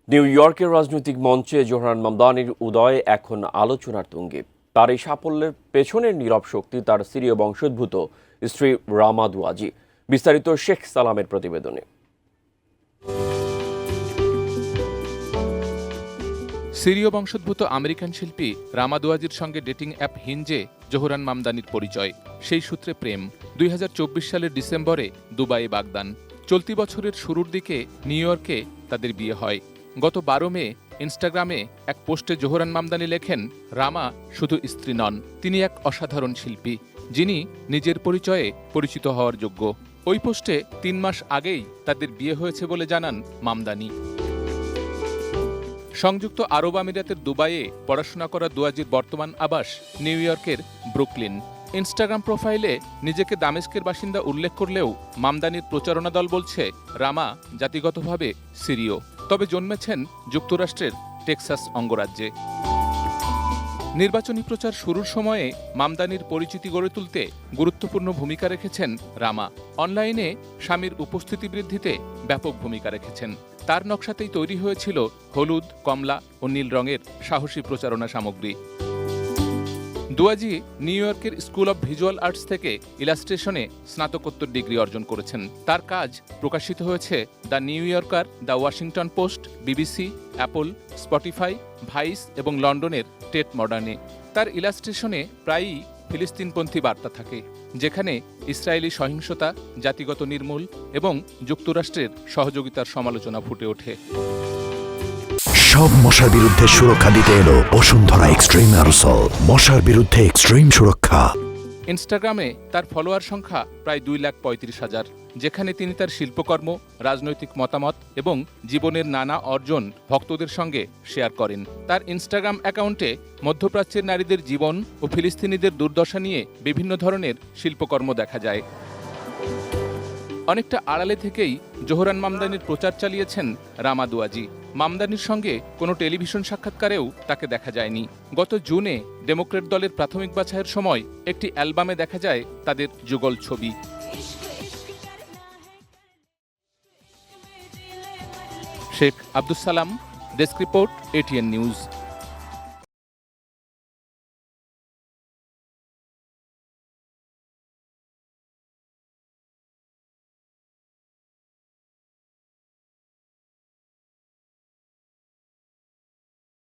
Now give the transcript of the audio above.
New ইয়র্কের রাজনৈতিক মঞ্চে জোহরান মামদানির উদয় এখন আলোচনার তুঙ্গে। তার এই সাফল্যের পেছনের নীরব শক্তি তার সিরীয় বংশোদ্ভূত স্ত্রী রামা দুয়াজি। বিস্তারিত শেখ সালামের প্রতিবেদনে। সিরীয় বংশোদ্ভূত আমেরিকান শিল্পী রামা দুয়াজির সঙ্গে ডেটিং অ্যাপ হিঞ্জে জোহরান মামদানির পরিচয়। সেই সূত্রে প্রেম। ২০২৪ সালের ডিসেম্বরে দুবাইয়ে বাগদান। চলতি বছরের শুরুর দিকে নিউ ইয়র্কে তাদের বিয়ে হয়। গত ১২ মে ইনস্টাগ্রামে এক পোস্টে জোহরান মামদানি লেখেন, রামা শুধু স্ত্রী নন, তিনি এক অসাধারণ শিল্পী, যিনি নিজের পরিচয়ে পরিচিত হওয়ার যোগ্য। ওই পোস্টে ৩ মাস আগেই তাদের বিয়ে হয়েছে বলে জানান মামদানি। সংযুক্ত আরব আমিরাতের দুবাইয়ে পড়াশোনা করা দুয়াজির বর্তমান আবাস নিউ ইয়র্কের ব্রুকলিন। ইনস্টাগ্রাম প্রোফাইলে নিজেকে দামেস্কের বাসিন্দা উল্লেখ করলেও মামদানির প্রচারণা দল বলছে রামা জাতিগতভাবে সিরীয়, তবে জন্মেছেন যুক্তরাষ্ট্রের টেক্সাস অঙ্গরাজ্যে। নির্বাচনী প্রচার শুরুর সময়ে মামদানির পরিচিতি গড়ে তুলতে গুরুত্বপূর্ণ ভূমিকা রেখেছেন রামা। অনলাইনে স্বামীর উপস্থিতি বৃদ্ধিতে ব্যাপক ভূমিকা রেখেছেন। তার নকশাতেই তৈরি হয়েছিল হলুদ, কমলা ও নীল রঙের সাহসী প্রচারণা সামগ্রী। দুয়াজি নিউ ইয়র্কের স্কুল অব ভিজুয়াল আর্টস থেকে ইলাস্ট্রেশনে স্নাতকোত্তর ডিগ্রি অর্জন করেছেন। তার কাজ প্রকাশিত হয়েছে the new yorker, the Washington post, BBC, Apple, Spotify, vice এবং লন্ডনের টেট মডার্নে। তার ইলাস্ট্রেশনে প্রায়ই ফিলিস্তিনপন্থী বার্তা থাকে, যেখানে ইসরায়েলি সহিংসতা, জাতিগত নির্মূল এবং যুক্তরাষ্ট্রের সহযোগিতার সমালোচনা ফুটে ওঠে। সব মশার বিরুদ্ধে সুরক্ষা দিতে এলো বসুন্ধরা এক্সট্রিম অ্যারোসল, মশার বিরুদ্ধে এক্সট্রিম সুরক্ষা। ইনস্টাগ্রামে তার ফলোয়ার সংখ্যা প্রায় 2,35,000, যেখানে তিনি তার শিল্পকর্ম, রাজনৈতিক মতামত এবং জীবনের নানা অর্জন ভক্তদের সঙ্গে শেয়ার করেন। তার ইনস্টাগ্রাম অ্যাকাউন্টে মধ্যপ্রাচ্যের নারীদের জীবন ও ফিলিস্তিনিদের দুর্দশা নিয়ে বিভিন্ন ধরনের শিল্পকর্ম দেখা যায়। অনেকটা আড়ালে থেকেই জোহরান মামদানির প্রচার চালিয়েছেন রামা দুয়াজি। মামদানির সঙ্গে কোনো টেলিভিশন সাক্ষাৎকারেও তাকে দেখা যায়নি। গত জুনে ডেমোক্র্যাট দলের প্রাথমিক বাছাইয়ের সময় একটি অ্যালবামে দেখা যায় তাদের যুগল ছবি। Sheikh Abdus Salam, desk report, ATN news.